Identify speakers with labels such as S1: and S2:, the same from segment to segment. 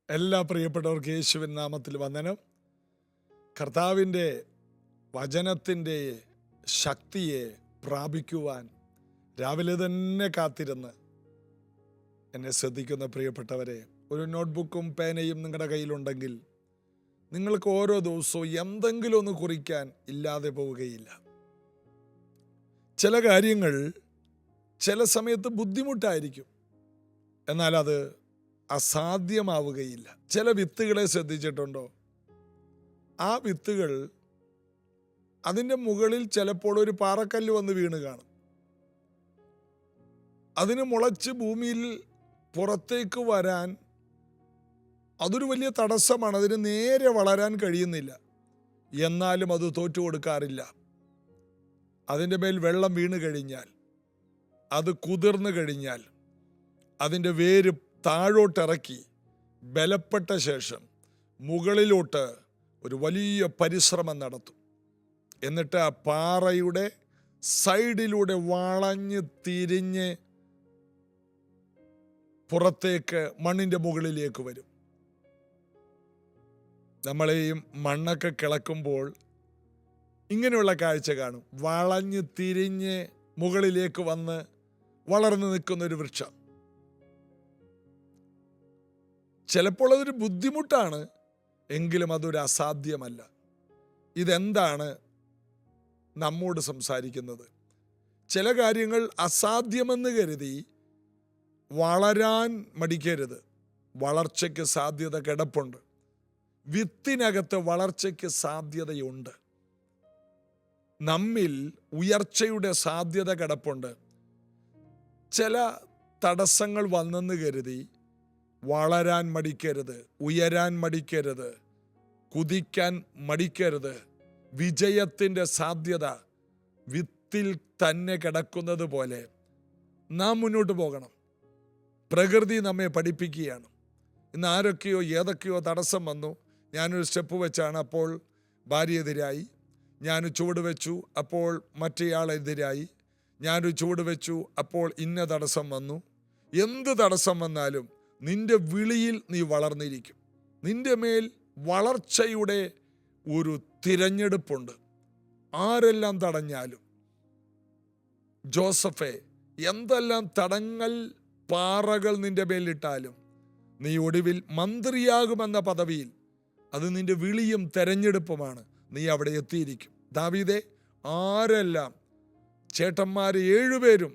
S1: എല്ലാ പ്രിയപ്പെട്ടവർക്ക് യേശുവിൻ നാമത്തിൽ വന്ദനം. കർത്താവിൻ്റെ വചനത്തിൻ്റെ ശക്തിയെ പ്രാപിക്കുവാൻ രാവിലെ തന്നെ കാത്തിരുന്ന് എന്നെ ശ്രദ്ധിക്കുന്ന പ്രിയപ്പെട്ടവരെ, ഒരു നോട്ട്ബുക്കും പേനയും നിങ്ങളുടെ കയ്യിലുണ്ടെങ്കിൽ നിങ്ങൾക്ക് ഓരോ ദിവസവും എന്തെങ്കിലും ഒന്ന് കുറിക്കാൻ ഇല്ലാതെ പോവുകയില്ല. ചില കാര്യങ്ങൾ ചില സമയത്ത് ബുദ്ധിമുട്ടായിരിക്കും, എന്നാൽ അത് അസാധ്യമാവുകയില്ല. ചില വിത്തുകളെ ശ്രദ്ധിച്ചിട്ടുണ്ടോ? ആ വിത്തുകൾ അതിൻ്റെ മുകളിൽ ചിലപ്പോൾ ഒരു പാറക്കല്ല് വന്ന് വീണ് കാണും. അതിന് മുളച്ച് ഭൂമിയിൽ പുറത്തേക്ക് വരാൻ അതൊരു വലിയ തടസ്സമാണ്. അതിന് നേരെ വളരാൻ കഴിയുന്നില്ല. എന്നാലും അത് തോറ്റു കൊടുക്കാറില്ല. അതിൻ്റെ മേൽ വെള്ളം വീണ് കഴിഞ്ഞാൽ, അത് കുതിർന്നു കഴിഞ്ഞാൽ, അതിൻ്റെ വേര് താഴോട്ടിറക്കി ബലപ്പെട്ട ശേഷം മുകളിലോട്ട് ഒരു വലിയ പരിശ്രമം നടത്തും. എന്നിട്ട് ആ പാറയുടെ സൈഡിലൂടെ വളഞ്ഞ് തിരിഞ്ഞ് പുറത്തേക്ക് മണ്ണിൻ്റെ മുകളിലേക്ക് വരും. നമ്മളെയും മണ്ണൊക്കെ കിളക്കുമ്പോൾ ഇങ്ങനെയുള്ള കാഴ്ച കാണും. വളഞ്ഞ് തിരിഞ്ഞ് മുകളിലേക്ക് വന്ന് വളർന്നു നിൽക്കുന്നൊരു വൃക്ഷം. ചിലപ്പോൾ അതൊരു ബുദ്ധിമുട്ടാണ്, എങ്കിലും അതൊരു അസാധ്യമല്ല. ഇതെന്താണ് നമ്മോട് സംസാരിക്കുന്നത്? ചില കാര്യങ്ങൾ അസാധ്യമെന്ന് കരുതി വളരാൻ മടിക്കരുത്. വളർച്ചയ്ക്ക് സാധ്യത കിടപ്പുണ്ട്. വിത്തിനകത്ത് വളർച്ചയ്ക്ക് സാധ്യതയുണ്ട്. നമ്മിൽ ഉയർച്ചയുടെ സാധ്യത കിടപ്പുണ്ട്. ചില തടസ്സങ്ങൾ വന്നെന്ന് കരുതി വളരാൻ മടിക്കരുത്, ഉയരാൻ മടിക്കരുത്, കുതിക്കാൻ മടിക്കരുത്. വിജയത്തിൻ്റെ സാധ്യത വിത്തിൽ തന്നെ കിടക്കുന്നത് പോലെ നാം മുന്നോട്ട് പോകണം. പ്രകൃതി നമ്മെ പഠിപ്പിക്കുകയാണ്. ഇന്ന് ആരൊക്കെയോ ഏതൊക്കെയോ തടസ്സം വന്നു. ഞാനൊരു സ്റ്റെപ്പ് വെച്ചാണ്, അപ്പോൾ ഭാര്യ എതിരായി. ഞാൻ ചുവട് വെച്ചു, അപ്പോൾ മറ്റേയാളെതിരായി. ഞാനൊരു ചുവട് വെച്ചു, അപ്പോൾ ഇന്ന തടസ്സം വന്നു. എന്ത് തടസ്സം വന്നാലും നിന്റെ വിളിയിൽ നീ വളർന്നിരിക്കും. നിന്റെ മേൽ വളർച്ചയുടെ ഒരു തിരഞ്ഞെടുപ്പുണ്ട്. ആരെല്ലാം തടഞ്ഞാലും, ജോസഫേ, എന്തെല്ലാം തടങ്ങൽ പാറകൾ നിന്റെ മേലിട്ടാലും നീ ഒടുവിൽ മന്ത്രിയാകുമെന്ന പദവിയിൽ, അത് നിന്റെ വിളിയും തെരഞ്ഞെടുപ്പുമാണ്, നീ അവിടെ എത്തിയിരിക്കും. ദാവീദേ, ആരെല്ലാം ചേട്ടന്മാർ 7 പേരും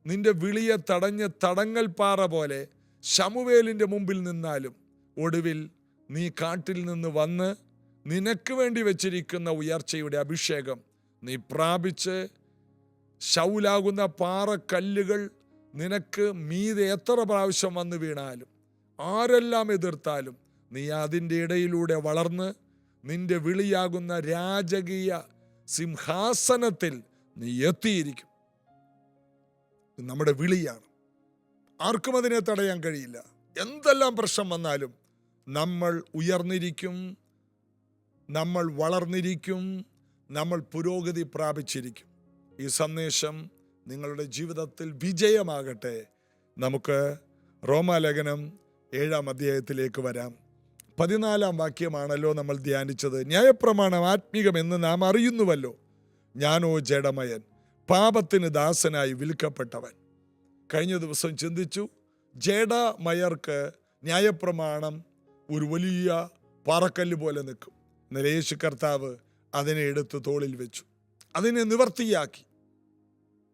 S1: നിന്റെ വിളിയെ തടഞ്ഞ് തടങ്ങൽ പാറ പോലെ ശമൂവേലിൻ്റെ മുമ്പിൽ നിന്നാലും ഒടുവിൽ നീ കാട്ടിൽ നിന്ന് വന്ന് നിനക്ക് വേണ്ടി വെച്ചിരിക്കുന്ന ഉയർച്ചയുടെ അഭിഷേകം നീ പ്രാപിച്ച്, ശൗലാകുന്ന പാറക്കല്ലുകൾ നിനക്ക് മീതെ എത്ര പ്രാവശ്യം വന്ന് വീണാലും, ആരെല്ലാം എതിർത്താലും, നീ അതിൻ്റെ ഇടയിലൂടെ വളർന്ന് നിന്റെ വിളിയാകുന്ന രാജകീയ സിംഹാസനത്തിൽ നീ എത്തിയിരിക്കും. നമ്മുടെ വിളിയാണ്. ആർക്കും അതിനെ തടയാൻ കഴിയില്ല. എന്തെല്ലാം പ്രശ്നം വന്നാലും നമ്മൾ ഉയർന്നിരിക്കും, നമ്മൾ വളർന്നിരിക്കും, നമ്മൾ പുരോഗതി പ്രാപിച്ചിരിക്കും. ഈ സന്ദേശം നിങ്ങളുടെ ജീവിതത്തിൽ വിജയമാകട്ടെ. നമുക്ക് റോമാലേഖനം 7-ാം അധ്യായത്തിലേക്ക് വരാം. 14-ാം വാക്യമാണല്ലോ നമ്മൾ ധ്യാനിച്ചത്. ന്യായപ്രമാണം ആത്മീകമെന്ന് നാം അറിയുന്നുവല്ലോ. ഞാനോ ജഡമയൻ, പാപത്തിന് ദാസനായി വിൽക്കപ്പെട്ടവൻ. കഴിഞ്ഞ ദിവസം ചിന്തിച്ചു, ജഡമയർക്ക് ന്യായപ്രമാണം ഒരു വലിയ പാറക്കല്ല് പോലെ നിൽക്കും. എന്നാൽ യേശു കർത്താവ് അതിനെ എടുത്ത് തോളിൽ വെച്ചു, അതിനെ നിവർത്തിയാക്കി.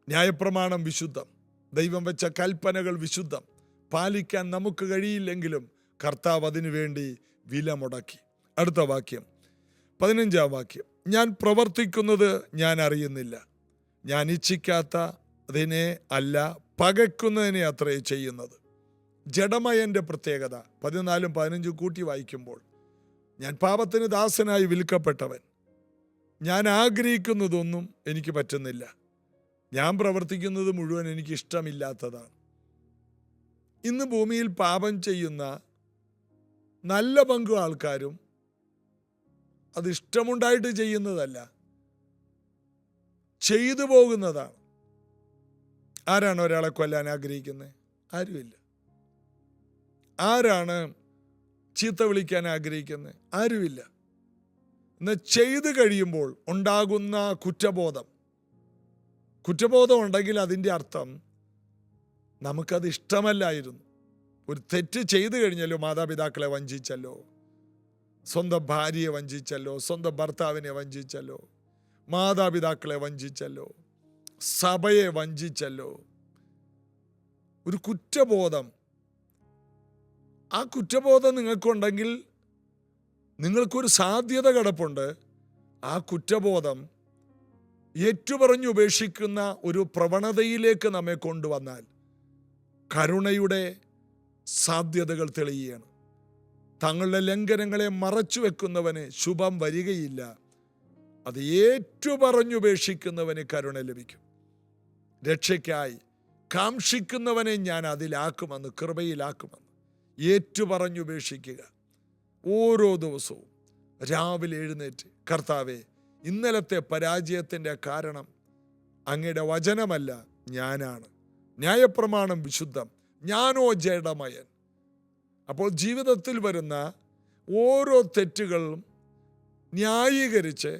S1: ന്യായപ്രമാണം വിശുദ്ധം, ദൈവം വെച്ച കൽപ്പനകൾ വിശുദ്ധം. പാലിക്കാൻ നമുക്ക് കഴിയില്ലെങ്കിലും കർത്താവ് അതിനു വേണ്ടി വില മുടക്കി. അടുത്ത വാക്യം, 15-ാം വാക്യം. ഞാൻ പ്രവർത്തിക്കുന്നത് ഞാൻ അറിയുന്നില്ല, ഞാൻ ഇച്ഛിക്കാത്ത അതിനെ അല്ല, പകയ്ക്കുന്നതിനെ അത്രേ ചെയ്യുന്നത്. ജഡമയൻ്റെ പ്രത്യേകത 14-ഉം 15-ഉം കൂട്ടി വായിക്കുമ്പോൾ, ഞാൻ പാപത്തിന് ദാസനായി വിൽക്കപ്പെട്ടവൻ, ഞാൻ ആഗ്രഹിക്കുന്നതൊന്നും എനിക്ക് പറ്റുന്നില്ല, ഞാൻ പ്രവർത്തിക്കുന്നത് മുഴുവൻ എനിക്ക് ഇഷ്ടമില്ലാത്തതാണ്. ഇന്ന് ഭൂമിയിൽ പാപം ചെയ്യുന്ന നല്ല പങ്കു ആൾക്കാരും അത് ഇഷ്ടമുണ്ടായിട്ട് ചെയ്യുന്നതല്ല, ചെയ്തു പോകുന്നതാണ്. ആരാണ് ഒരാളെ കൊല്ലാൻ ആഗ്രഹിക്കുന്നത്? ആരുമില്ല. ആരാണ് ചീത്ത വിളിക്കാൻ ആഗ്രഹിക്കുന്നത്? ആരുമില്ല. എന്നാൽ ചെയ്തു കഴിയുമ്പോൾ ഉണ്ടാകുന്ന കുറ്റബോധം ഉണ്ടെങ്കിൽ അതിൻ്റെ അർത്ഥം നമുക്കത് ഇഷ്ടമല്ലായിരുന്നു. ഒരു തെറ്റ് ചെയ്തു കഴിഞ്ഞല്ലോ, മാതാപിതാക്കളെ വഞ്ചിച്ചല്ലോ, സ്വന്തം ഭാര്യയെ വഞ്ചിച്ചല്ലോ, സ്വന്തം ഭർത്താവിനെ വഞ്ചിച്ചല്ലോ, മാതാപിതാക്കളെ വഞ്ചിച്ചല്ലോ, സഭയെ വഞ്ചിച്ചല്ലോ. ഒരു കുറ്റബോധം. ആ കുറ്റബോധം നിങ്ങൾക്കുണ്ടെങ്കിൽ നിങ്ങൾക്കൊരു സാധ്യത കിടപ്പുണ്ട്. ആ കുറ്റബോധം ഏറ്റുപറഞ്ഞുപേക്ഷിക്കുന്ന ഒരു പ്രവണതയിലേക്ക് നമ്മെ കൊണ്ടുവന്നാൽ കരുണയുടെ സാധ്യതകൾ തെളിയുകയാണ്. തങ്ങളുടെ ലംഘനങ്ങളെ മറച്ചു വെക്കുന്നവന് ശുഭം വരികയില്ല. അത് ഏറ്റുപറഞ്ഞുപേക്ഷിക്കുന്നവന് കരുണ ലഭിക്കും. രക്ഷയ്ക്കായി കാക്ഷിക്കുന്നവനെ ഞാൻ അതിലാക്കുമെന്ന്, കൃപയിലാക്കുമെന്ന് ഏറ്റുപറഞ്ഞുപേക്ഷിക്കുക. ഓരോ ദിവസവും രാവിലെ എഴുന്നേറ്റ്, കർത്താവേ, ഇന്നലത്തെ പരാജയത്തിൻ്റെ കാരണം അങ്ങയുടെ വചനമല്ല, ഞാനാണ്. ന്യായപ്രമാണം വിശുദ്ധം, ഞാനോ ജഡമയൻ. അപ്പോൾ ജീവിതത്തിൽ വരുന്ന ഓരോ തെറ്റുകളും ന്യായീകരിച്ച്,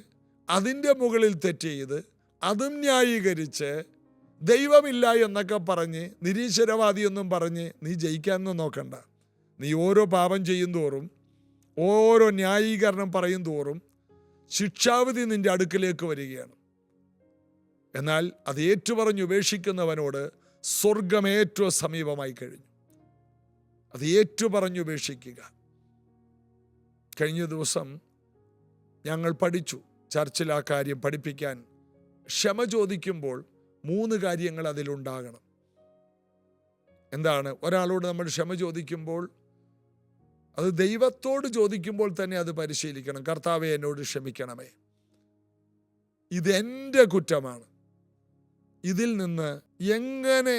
S1: അതിൻ്റെ മുകളിൽ തെറ്റ് ചെയ്ത് അതും ന്യായീകരിച്ച്, ദൈവമില്ല എന്നൊക്കെ പറഞ്ഞ് നിരീശ്വരവാദിയൊന്നും പറഞ്ഞ് നീ ജയിക്കാനൊന്നും നോക്കണ്ട. നീ ഓരോ പാപം ചെയ്യും തോറും, ഓരോ ന്യായീകരണം പറയും തോറും ശിക്ഷാവിധി നിന്റെ അടുക്കിലേക്ക് വരികയാണ്. എന്നാൽ അത് ഏറ്റുപറഞ്ഞുപേക്ഷിക്കുന്നവനോട് സ്വർഗം ഏറ്റവും സമീപമായി കഴിഞ്ഞു. അത് ഏറ്റുപറഞ്ഞുപേക്ഷിക്കുക. കഴിഞ്ഞ ദിവസം ഞങ്ങൾ പഠിച്ചു, ചർച്ചിൽ ആ കാര്യം പഠിപ്പിക്കാൻ. ക്ഷമ ചോദിക്കുമ്പോൾ 3 കാര്യങ്ങൾ അതിലുണ്ടാകണം. എന്താണ്? ഒരാളോട് നമ്മൾ ക്ഷമ ചോദിക്കുമ്പോൾ അത് ദൈവത്തോട് ചോദിക്കുമ്പോൾ തന്നെ അത് പരിശീലിക്കണം. കർത്താവേ, എന്നോട് ക്ഷമിക്കണമേ, ഇതെൻ്റെ കുറ്റമാണ്, ഇതിൽ നിന്ന് എങ്ങനെ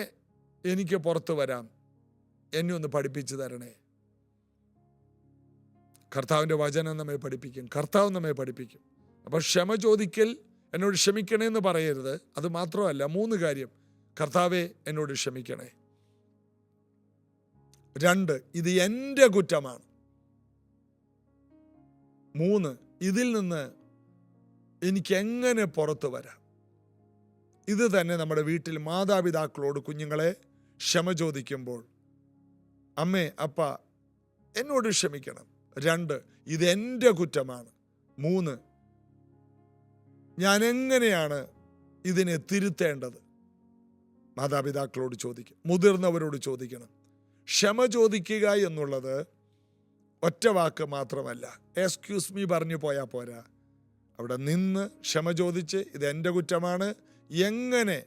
S1: എനിക്ക് പുറത്തു വരാം, എന്നെ ഒന്ന് പഠിപ്പിച്ചു തരണേ. കർത്താവിൻ്റെ വചനം നമ്മെ പഠിപ്പിക്കും, കർത്താവ് നമ്മെ പഠിപ്പിക്കും. അപ്പോൾ ക്ഷമ ചോദിക്കൽ, എന്നോട് ക്ഷമിക്കണേ എന്ന് പറയരുത്. അത് മാത്രമല്ല, 3 കാര്യം. കർത്താവേ, എന്നോട് ക്ഷമിക്കണേ. 2, ഇത് എൻ്റെ കുറ്റമാണ്. 3, ഇതിൽ നിന്ന് എനിക്ക് എങ്ങനെ പുറത്തു വരാം. ഇത് തന്നെ നമ്മുടെ വീട്ടിൽ മാതാപിതാക്കളോട് കുഞ്ഞുങ്ങളെ ക്ഷമ ചോദിക്കുമ്പോൾ, അമ്മേ, അപ്പ, എന്നോട് ക്ഷമിക്കണം. 2, ഇത് എൻ്റെ കുറ്റമാണ്. 3, ഞാൻ എങ്ങനെയാണ് ഇതിനെ തിരുത്തേണ്ടത്? മാതാപിതാക്കളോട് ചോദിക്കും, മുതിർന്നവരോട് ചോദിക്കണം. ക്ഷമ ചോദിക്കുക എന്നുള്ളത് ഒറ്റ വാക്ക് മാത്രമല്ല, എക്സ്ക്യൂസ് മീ പറഞ്ഞു പോയാൽ പോരാ. അവിടെ നിന്ന് ക്ഷമ ചോദിച്ച്, ഇത് എൻ്റെ കുറ്റമാണ്, എങ്ങനെ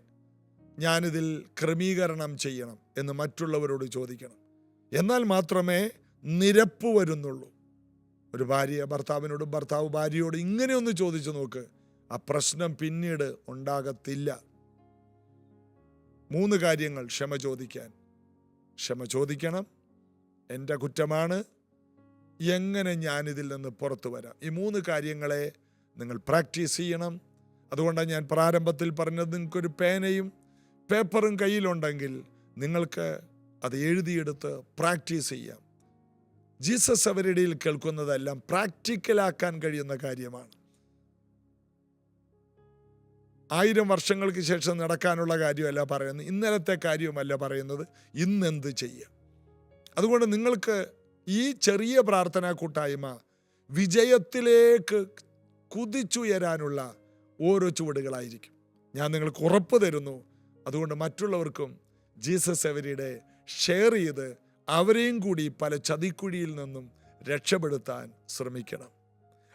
S1: ഞാനിതിൽ ക്രമീകരണം ചെയ്യണം എന്ന് മറ്റുള്ളവരോട് ചോദിക്കണം. എന്നാൽ മാത്രമേ നിരപ്പ് വരുന്നുള്ളൂ. ഒരു ഭാര്യ ഭർത്താവിനോടും ഭർത്താവ് ഭാര്യയോടും ഇങ്ങനെയൊന്ന് ചോദിച്ചു നോക്ക്, ആ പ്രശ്നം പിന്നീട് ഉണ്ടാകത്തില്ല. 3 കാര്യങ്ങൾ ക്ഷമ ചോദിക്കാൻ. ക്ഷമ ചോദിക്കണം, എൻ്റെ കുറ്റമാണ്, എങ്ങനെ ഞാനിതിൽ നിന്ന് പുറത്തു വരാം. ഈ 3 കാര്യങ്ങളെ നിങ്ങൾ പ്രാക്ടീസ് ചെയ്യണം. അതുകൊണ്ടാണ് ഞാൻ പ്രാരംഭത്തിൽ പറഞ്ഞത്, നിങ്ങൾക്കൊരു പേനയും പേപ്പറും കയ്യിലുണ്ടെങ്കിൽ നിങ്ങൾക്ക് അത് എഴുതിയെടുത്ത് പ്രാക്ടീസ് ചെയ്യാം. ജീസസ് അവരിടയിൽ കേൾക്കുന്നതെല്ലാം പ്രാക്ടിക്കലാക്കാൻ കഴിയുന്ന കാര്യമാണ്. 1000 വർഷങ്ങൾക്ക് ശേഷം നടക്കാനുള്ള കാര്യമല്ല പറയുന്നത്, ഇന്നലത്തെ കാര്യവുമല്ല പറയുന്നത്, ഇന്നെന്ത് ചെയ്യാം. അതുകൊണ്ട് നിങ്ങൾക്ക് ഈ ചെറിയ പ്രാർത്ഥനാ കൂട്ടായ്മ വിജയത്തിലേക്ക് കുതിച്ചുയരാനുള്ള ഓരോ ചുവടുകളായിരിക്കും. ഞാൻ നിങ്ങൾക്ക് ഉറപ്പ് തരുന്നു. അതുകൊണ്ട് മറ്റുള്ളവർക്കും ജീസസ് എവരിഡേ ഷെയർ ചെയ്ത് അവരെയും കൂടി പല ചതിക്കുഴിയിൽ നിന്നും രക്ഷപ്പെടുത്താൻ ശ്രമിക്കണം.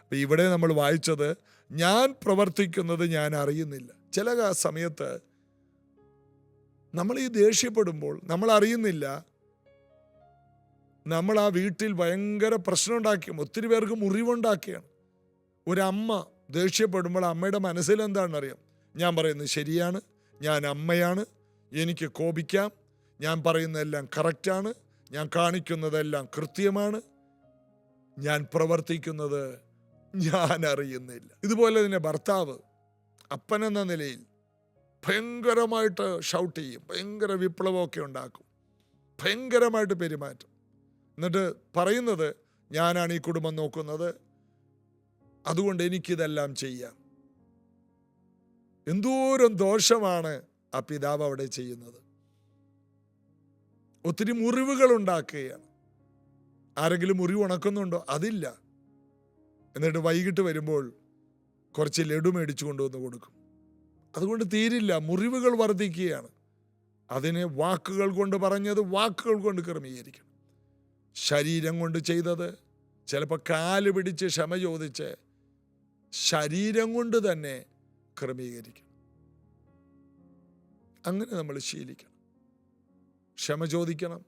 S1: അപ്പം ഇവിടെ നമ്മൾ വായിച്ചത്, ഞാൻ പ്രവർത്തിക്കുന്നത് ഞാൻ അറിയുന്നില്ല. ചില സമയത്ത് നമ്മൾ ഈ ദേഷ്യപ്പെടുമ്പോൾ നമ്മൾ അറിയുന്നില്ല, നമ്മൾ ആ വീട്ടിൽ ഭയങ്കര പ്രശ്നം ഉണ്ടാക്കിയും ഒത്തിരി പേർക്ക് മുറിവുണ്ടാക്കിയാണ്. ഒരമ്മ ദേഷ്യപ്പെടുമ്പോൾ അമ്മയുടെ മനസ്സിൽ എന്താണെന്നറിയാം, ഞാൻ പറയുന്നത് ശരിയാണ്, ഞാൻ അമ്മയാണ്, എനിക്ക് കോപിക്കാം, ഞാൻ പറയുന്നതെല്ലാം കറക്റ്റാണ്, ഞാൻ കാണിക്കുന്നതെല്ലാം കൃത്യമാണ്, ഞാൻ പ്രവർത്തിക്കുന്നത് ഞാൻ അറിയുന്നില്ല. ഇതുപോലെ തന്നെ ഭർത്താവ് അപ്പനെന്ന നിലയിൽ ഭയങ്കരമായിട്ട് ഷൗട്ട് ചെയ്യും, ഭയങ്കര വിപ്ലവമൊക്കെ ഉണ്ടാക്കും, ഭയങ്കരമായിട്ട് പെരുമാറ്റം. എന്നിട്ട് പറയുന്നത്, ഞാനാണ് ഈ കുടുംബം നോക്കുന്നത്, അതുകൊണ്ട് എനിക്കിതെല്ലാം ചെയ്യാം. എന്തോരം ദോഷമാണ് ആ പിതാവ് അവിടെ ചെയ്യുന്നത്. ഒത്തിരി മുറിവുകൾ ഉണ്ടാക്കുകയാണ്. ആരെങ്കിലും മുറിവ് ഉണക്കുന്നുണ്ടോ? അതില്ല. എന്നിട്ട് വൈകിട്ട് വരുമ്പോൾ കുറച്ച് ലഡു മേടിച്ചു കൊണ്ടുവന്ന് കൊടുക്കും. അതുകൊണ്ട് തീരില്ല, മുറിവുകൾ വർദ്ധിക്കുകയാണ്. അതിനെ വാക്കുകൾ കൊണ്ട് പറഞ്ഞത് വാക്കുകൾ കൊണ്ട് ക്രമീകരിക്കണം. ശരീരം കൊണ്ട് ചെയ്തത് ചിലപ്പോൾ കാല് പിടിച്ച് ക്ഷമ ചോദിച്ച് ശരീരം കൊണ്ട് തന്നെ ക്രമീകരിക്കണം. അങ്ങനെ നമ്മൾ ശീലിക്കണം. ക്ഷമ ചോദിക്കണം.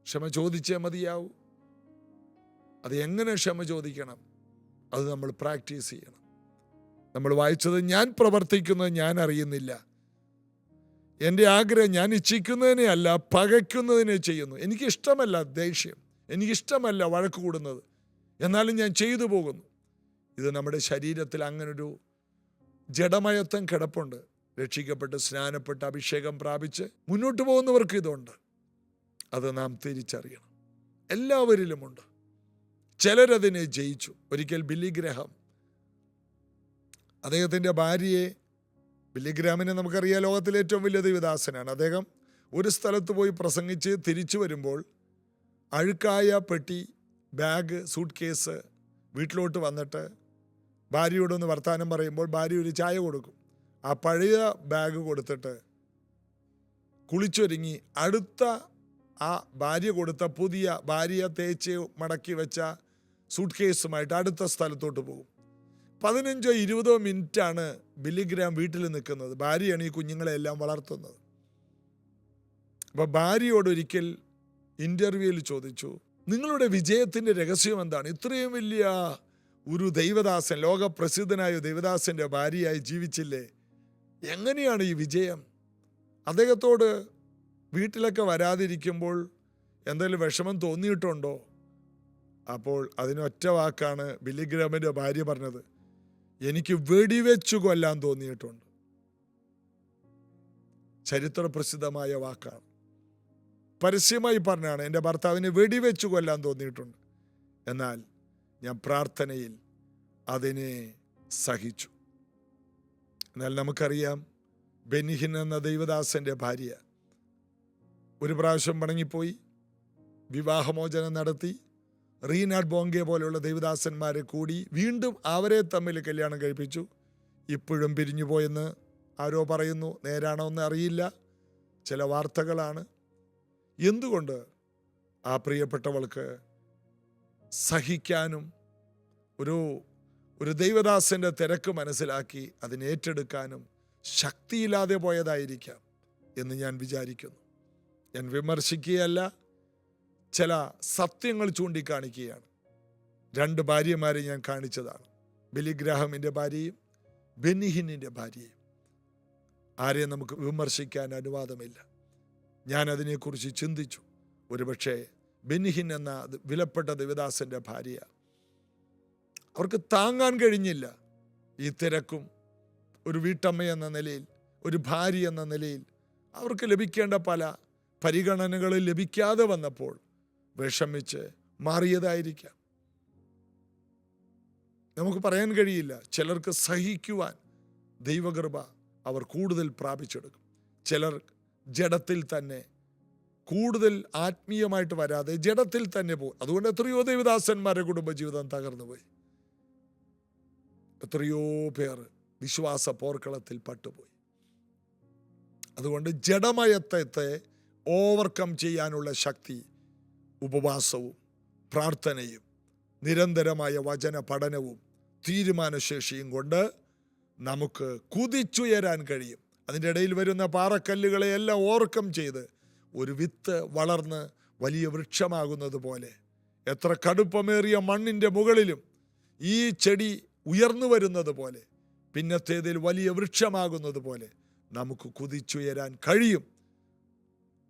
S1: ക്ഷമ ചോദിച്ചേ മതിയാവൂ. അത് എങ്ങനെ ക്ഷമ ചോദിക്കണം, അത് നമ്മൾ പ്രാക്ടീസ് ചെയ്യണം. നമ്മൾ വായിച്ചത്, ഞാൻ പ്രവർത്തിക്കുന്നത് ഞാൻ അറിയുന്നില്ല, എൻ്റെ ആഗ്രഹം ഞാൻ ഇച്ഛിക്കുന്നതിനെ അല്ല പകയ്ക്കുന്നതിനെ ചെയ്യുന്നു. എനിക്കിഷ്ടമല്ല ദേഷ്യം, എനിക്കിഷ്ടമല്ല വഴക്ക് കൂടുന്നത്, എന്നാലും ഞാൻ ചെയ്തു പോകുന്നു. ഇത് നമ്മുടെ ശരീരത്തിൽ അങ്ങനൊരു ജഡമയത്വം കിടപ്പുണ്ട്. രക്ഷിക്കപ്പെട്ട് സ്നാനപ്പെട്ട് അഭിഷേകം പ്രാപിച്ച് മുന്നോട്ട് പോകുന്നവർക്ക് ഇതുണ്ട്. അത് നാം തിരിച്ചറിയണം. എല്ലാവരിലുമുണ്ട്. ചിലരതിനെ ജയിച്ചു. ഒരിക്കൽ ബില്ലി ഗ്രഹാം അദ്ദേഹത്തിൻ്റെ ഭാര്യയെ, ബില്ലി ഗ്രഹാമിനെ നമുക്കറിയാം, ലോകത്തിലെ ഏറ്റവും വലിയ ദൈവദാസനാണ്. അദ്ദേഹം ഒരു സ്ഥലത്ത് പോയി പ്രസംഗിച്ച് തിരിച്ചു വരുമ്പോൾ അഴുക്കായ പെട്ടി, ബാഗ്, സൂട്ട് കേസ് വീട്ടിലോട്ട് വന്നിട്ട് ഭാര്യയോടൊന്ന് വർത്തമാനം പറയുമ്പോൾ ഭാര്യ ഒരു ചായ കൊടുക്കും. ആ പഴയ ബാഗ് കൊടുത്തിട്ട് കുളിച്ചൊരുങ്ങി അടുത്ത ആ ഭാര്യ കൊടുത്ത പുതിയ ഭാര്യ തേച്ച് മടക്കി വെച്ച സൂട്ട് കേസുമായിട്ട് അടുത്ത സ്ഥലത്തോട്ട് പോകും. 15-20 മിനിറ്റാണ് ബില്ലി ഗ്രഹാം വീട്ടിൽ നിൽക്കുന്നത്. ഭാര്യയാണ് ഈ കുഞ്ഞുങ്ങളെല്ലാം വളർത്തുന്നത്. അപ്പോൾ ഭാര്യയോട് ഒരിക്കൽ ഇൻ്റർവ്യൂവിൽ ചോദിച്ചു, നിങ്ങളുടെ വിജയത്തിൻ്റെ രഹസ്യം എന്താണ്? ഇത്രയും വലിയ ഒരു ദൈവദാസൻ, ലോകപ്രസിദ്ധനായ ദൈവദാസൻ്റെ ഭാര്യയായി ജീവിച്ചില്ലേ, എങ്ങനെയാണ് ഈ വിജയം? അദ്ദേഹത്തോട് വീട്ടിലൊക്കെ വരാതിരിക്കുമ്പോൾ എന്തെങ്കിലും വിഷമം തോന്നിയിട്ടുണ്ടോ? അപ്പോൾ അതിനൊറ്റ വാക്കാണ് ബില്ലി ഗ്രഹാമിൻ്റെ ഭാര്യ പറഞ്ഞത്, എനിക്ക് വെടിവെച്ചു കൊല്ലാൻ തോന്നിയിട്ടുണ്ട്. ചരിത്ര പ്രസിദ്ധമായ വാക്കാണ്. പരസ്യമായി പറഞ്ഞാണ്, എൻ്റെ ഭർത്താവിനെ വെടിവെച്ചു കൊല്ലാൻ തോന്നിയിട്ടുണ്ട്, എന്നാൽ ഞാൻ പ്രാർത്ഥനയിൽ അതിനെ സഹിച്ചു. എന്നാൽ നമുക്കറിയാം, ബെന്നിഹിൻ എന്ന ദൈവദാസൻ്റെ ഭാര്യ ഒരു പ്രാവശ്യം മടങ്ങിപ്പോയി, വിവാഹമോചനം നടത്തി. റീനാഡ് ബോംഗെ പോലെയുള്ള ദൈവദാസന്മാരെ കൂടി വീണ്ടും അവരെ തമ്മിൽ കല്യാണം കഴിപ്പിച്ചു. ഇപ്പോഴും പിരിഞ്ഞു പോയെന്ന് ആരോ പറയുന്നു. നേരാണോ എന്ന് അറിയില്ല, ചില വാർത്തകളാണ്. എന്തുകൊണ്ട് ആ പ്രിയപ്പെട്ടവൾക്ക് സഹിക്കാനും ഒരു ദൈവദാസൻ്റെ തിരക്ക് മനസ്സിലാക്കി അതിനെ ഏറ്റെടുക്കാനും ശക്തിയില്ലാതെ പോയതായിരിക്കാം എന്ന് ഞാൻ വിചാരിക്കുന്നു. ഞാൻ വിമർശിക്കുകയല്ല, ചില സത്യങ്ങൾ ചൂണ്ടിക്കാണിക്കുകയാണ്. 2 ഭാര്യമാരെ ഞാൻ കാണിച്ചതാണ്, ബില്ലി ഗ്രഹാമിൻ്റെ ഭാര്യയും ബെന്നിഹിനിൻ്റെ ഭാര്യയും. ആരെയും നമുക്ക് വിമർശിക്കാൻ അനുവാദമില്ല. ഞാൻ അതിനെക്കുറിച്ച് ചിന്തിച്ചു. ഒരുപക്ഷെ ബെന്നിഹിൻ എന്ന വിലപ്പെട്ട ദൈവദാസൻ്റെ ഭാര്യ, അവർക്ക് താങ്ങാൻ കഴിഞ്ഞില്ല ഈ തിരക്കും. ഒരു വീട്ടമ്മ എന്ന നിലയിൽ, ഒരു ഭാര്യ എന്ന നിലയിൽ അവർക്ക് ലഭിക്കേണ്ട പല പരിഗണനകളും ലഭിക്കാതെ വന്നപ്പോൾ വിഷമിച്ച് മാറിയതായിരിക്കാം. നമുക്ക് പറയാൻ കഴിയില്ല. ചിലർക്ക് സഹിക്കുവാൻ ദൈവകൃപ അവർ കൂടുതൽ പ്രാപിച്ചെടുക്കും. ചിലർ ജഡത്തിൽ തന്നെ, കൂടുതൽ ആത്മീയമായിട്ട് വരാതെ ജഡത്തിൽ തന്നെ പോകും. അതുകൊണ്ട് എത്രയോ ദൈവദാസന്മാരുടെ കുടുംബജീവിതം തകർന്നുപോയി. എത്രയോ പേർ വിശ്വാസ പോർക്കളത്തിൽ പട്ടുപോയി. അതുകൊണ്ട് ജഡമയത്തെ ഓവർകം ചെയ്യാനുള്ള ശക്തി ഉപവാസവും പ്രാർത്ഥനയും നിരന്തരമായ വചന പഠനവും തീരുമാനശേഷിയും കൊണ്ട് നമുക്ക് കുതിച്ചുയരാൻ കഴിയും. അതിൻ്റെ ഇടയിൽ വരുന്ന പാറക്കല്ലുകളെയെല്ലാം ഓവർകം ചെയ്ത് ഒരു വിത്ത് വളർന്ന് വലിയ വൃക്ഷമാകുന്നത് പോലെ, എത്ര കടുപ്പമേറിയ മണ്ണിൻ്റെ മുകളിലും ഈ ചെടി ഉയർന്നു വരുന്നത് പോലെ, പിന്നത്തേതിൽ വലിയ വൃക്ഷമാകുന്നത് പോലെ നമുക്ക് കുതിച്ചുയരാൻ കഴിയും.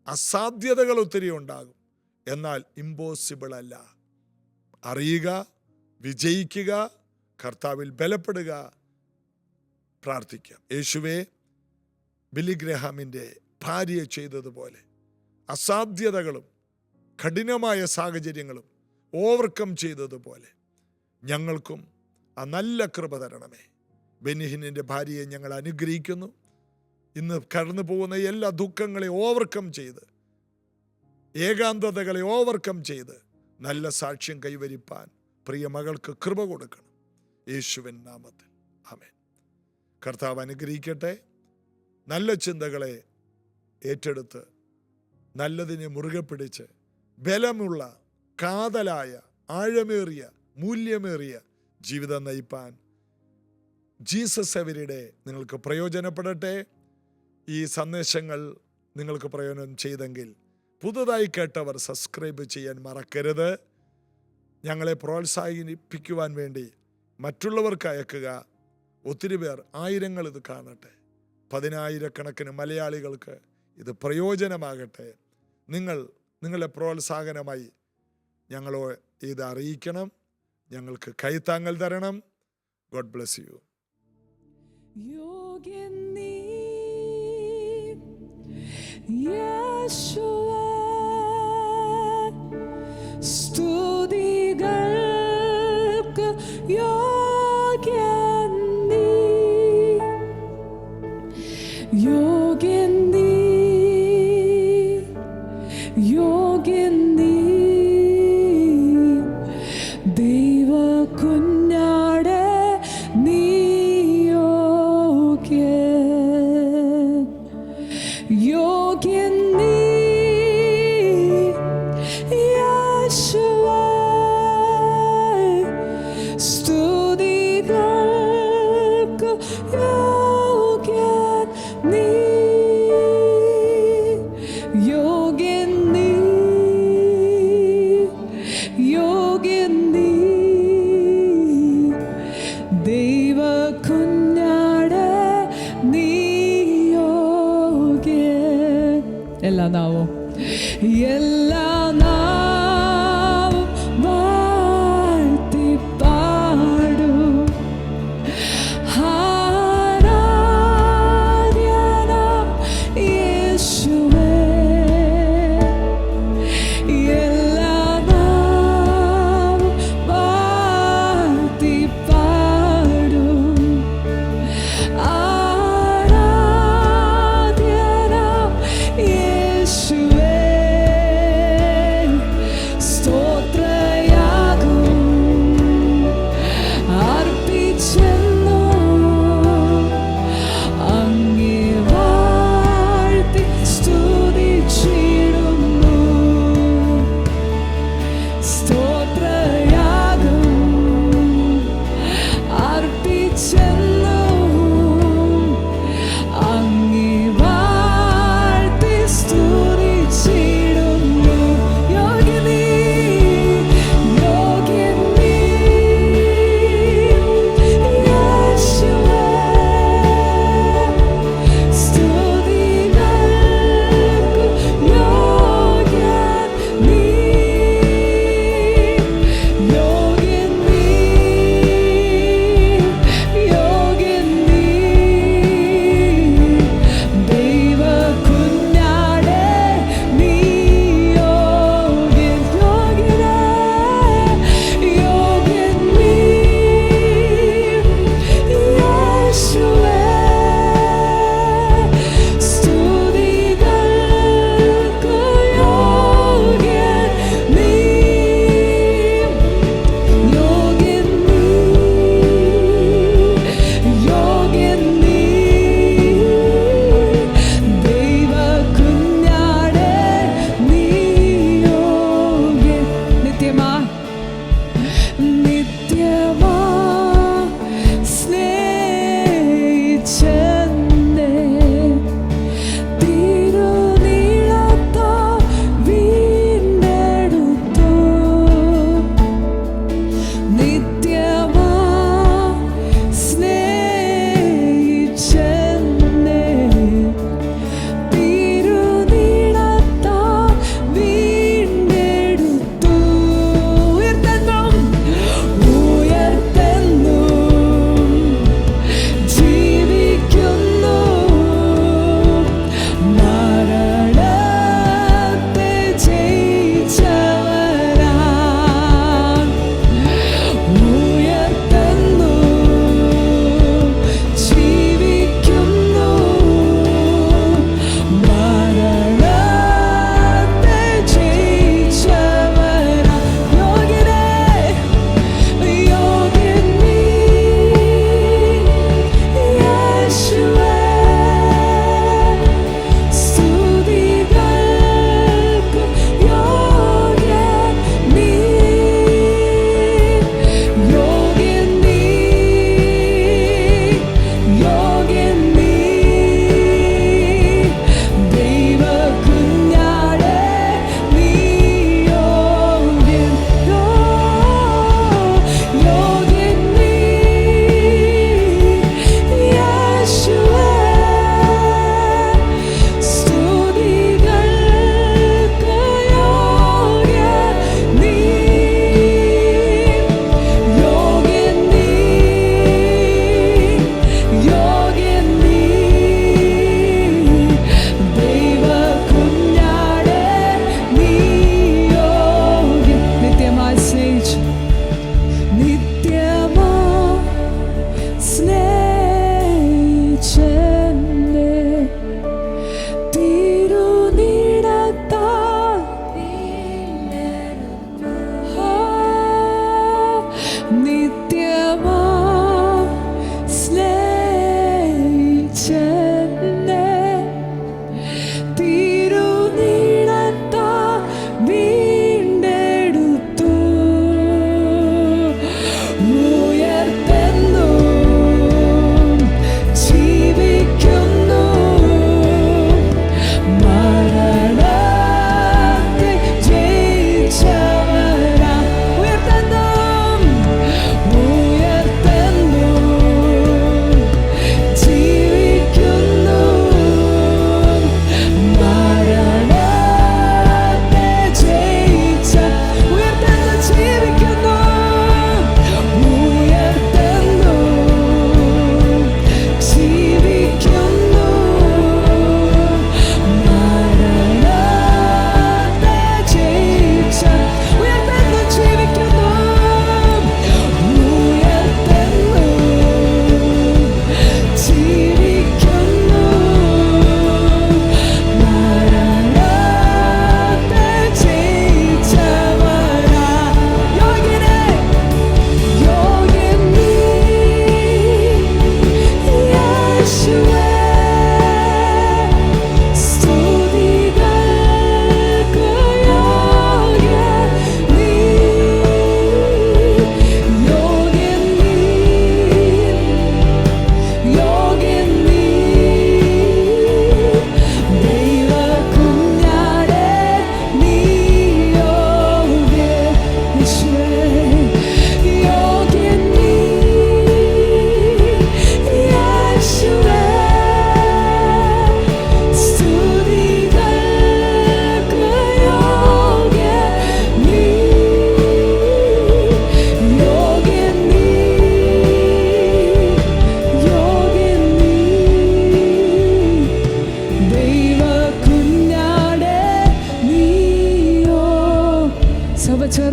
S1: അസാധ്യതകൾ ഒത്തിരി ഉണ്ടാകും, എന്നാൽ ഇമ്പോസിബിൾ അല്ല. അറിയുക, വിജയിക്കുക, കർത്താവിൽ ബലപ്പെടുക, പ്രാർത്ഥിക്കാം. യേശുവേ, ബില്ലി ഗ്രഹാമിൻ്റെ ഭാര്യ ചെയ്തതുപോലെ അസാധ്യതകളും കഠിനമായ സാഹചര്യങ്ങളും ഓവർകം ചെയ്തതുപോലെ ഞങ്ങൾക്കും ആ നല്ല കൃപ തരണമേ. ബെന്നിഹിനിൻ്റെ ഭാര്യയെ ഞങ്ങൾ അനുഗ്രഹിക്കുന്നു. ഇന്ന് കടന്നു പോകുന്ന എല്ലാ ദുഃഖങ്ങളെ ഓവർകം ചെയ്ത്, ഏകാന്തതകളെ ഓവർകം ചെയ്ത് നല്ല സാക്ഷ്യം കൈവരിപ്പാൻ പ്രിയ മകൾക്ക് കൃപ കൊടുക്കണം, യേശുവിൻ നാമത്തിൽ. ആമേൻ. കർത്താവ് അനുഗ്രഹിക്കട്ടെ. നല്ല ചിന്തകളെ ഏറ്റെടുത്ത് നല്ലതിനെ മുറുകെ പിടിച്ച് ബലമുള്ള, കാതലായ, ആഴമേറിയ, മൂല്യമേറിയ ജീവിതം നയിപ്പാൻ ജീസസ് എവരിഡേ നിങ്ങൾക്ക് പ്രയോജനപ്പെടട്ടെ. ഈ സന്ദേശങ്ങൾ നിങ്ങൾക്ക് പ്രയോജനം ചെയ്തെങ്കിൽ പുതുതായി കേട്ടവർ സബ്സ്ക്രൈബ് ചെയ്യാൻ മറക്കരുത്. ഞങ്ങളെ പ്രോത്സാഹിപ്പിക്കുവാൻ വേണ്ടി മറ്റുള്ളവർക്ക് അയക്കുക. ഒത്തിരി പേർ, ആയിരങ്ങൾ ഇത് കാണട്ടെ. 10,000-കണക്കിന് മലയാളികൾക്ക് ഇത് പ്രയോജനമാകട്ടെ. നിങ്ങളുടെ പ്രോത്സാഹനമായി ഞങ്ങളോ ഇത് അറിയിക്കണം. ഞങ്ങൾക്ക് കൈത്താങ്ങൽ തരണം. God bless you.
S2: യോഗ്യൻ നീ യേശുവേ, സ്തുതികൾക്ക് യോഗ്യൻ നീ, യോഗ്യൻ നീ, യോഗ്യൻ നീ, ദൈവ കുഞ്ഞാടേ നീ യോഗ്യൻ നീ യേശുവേ, സ്തുതികൾക്ക് യോഗ്യൻ നീ, യോഗ്യൻ നീ, യോഗ്യൻ നീ, ദൈവ കുഞ്ഞാടേ നീ യോഗ്യൻ. എല്ലാ നാവും വാഴ്ത്തി പാടും. ആരാധ്യനാം യേശുവേ, എല്ലാ നാവും വാഴ്ത്തി പാടും. ആരാധ്യനാം യേശുവേ, സ്തോത്രയാഗം അർപ്പിച്ചെന്നു അങ്ങേ വാഴ്ത്തി സ്തുതിച്ചിടുന്നു. സ്തോത്രയാഗം അർപ്പിച്ചെന്നു അങ്ങേ വാഴ്ത്തി സ്തുതിച്ചിടുന്നു. യോഗ്യൻ നീ, യോഗ്യൻ നീ യേശുവേ, സ്തുതികൾക്ക് യോഗ്യൻ നീ,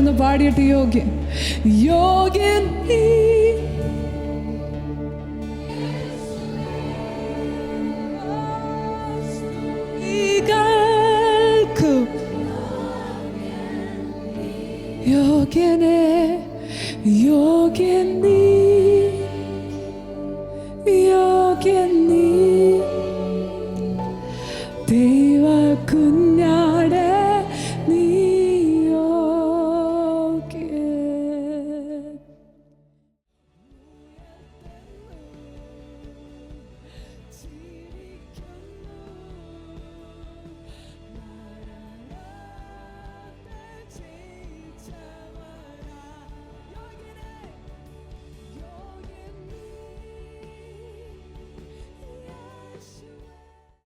S2: ചേർന്ന് പാടിയിട്ട് യോഗ്യൻ യോഗ്യൻ നീ യോഗ്യനേ യോഗ്യൻ നീ യോഗ്യൻ നീ ദൈവ കുഞ്ഞ്